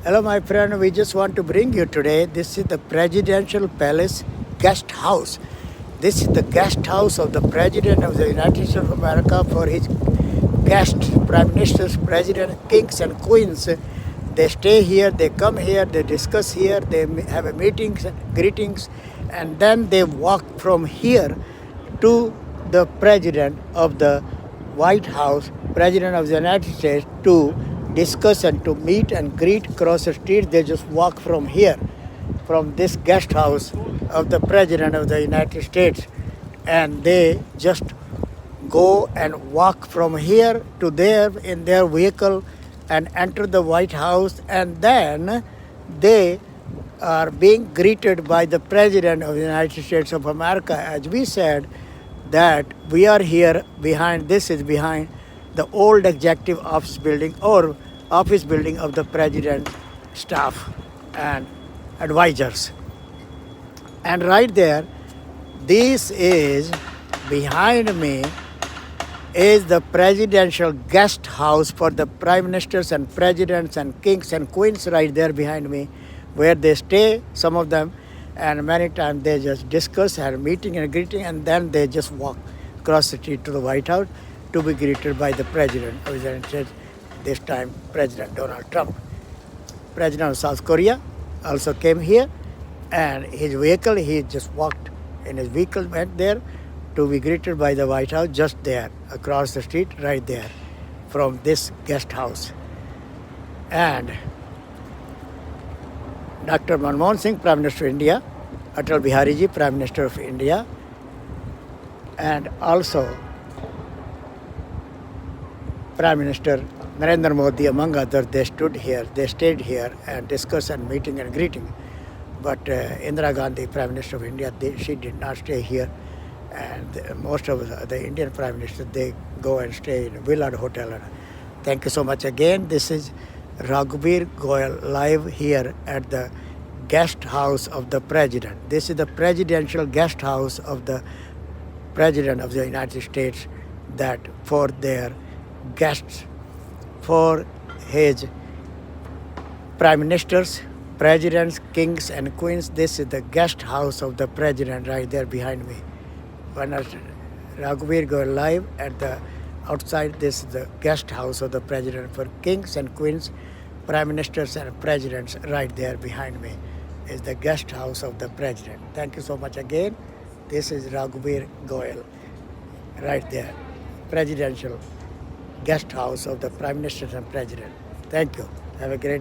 Hello, my friend. We just want to bring you today. This is the Presidential Palace Guest House. This is the guest house of the President of the United States of America for his guests, Prime Ministers, President, Kings, and Queens. They stay here, they come here, they discuss here, they have a meetings, greetings, and then they walk from here to the President of the White House, President of the United States, to discuss and to meet and greet across the street. They just walk from here, from this guest house of the President of the United States, and they just go and walk from here to there in their vehicle and enter the White House, and then they are being greeted by the President of the United States of America. As we said, that we are here behind, this is behind the old executive office building or office building of the President's staff and advisors. And right there, this is behind me is the presidential guest house for the prime ministers and presidents and kings and queens right there behind me, where they stay, some of them, and many times they just discuss, have meeting and greeting, and then they just walk across the street to the White House to be greeted by the President of the United States, this time President Donald Trump. President of South Korea also came here, and his vehicle, he just walked in his vehicle, went there to be greeted by the White House, just there, across the street, right there, from this guest house. And Dr. Manmohan Singh, Prime Minister of India, Atal Bihari Ji, Prime Minister of India, and also Prime Minister Narendra Modi, among others, they stayed here and discussed and meeting and greeting. But Indira Gandhi, Prime Minister of India, she did not stay here. And most of the Indian Prime Ministers, they go and stay in Willard Hotel. Thank you so much again. This is Raghuveer Goyal live here at the guest house of the President. This is the presidential guest house of the President of the United States, that for their guests, for his prime ministers, presidents, kings, and queens. This is the guest house of the President right there behind me. When Raghuveer Goyal live at the outside, this is the guest house of the President for kings and queens, prime ministers and presidents. Right there behind me is the guest house of the President. Thank you so much again. This is Raghuveer Goyal right there, presidential guest house of the prime ministers and president. Thank you. Have a great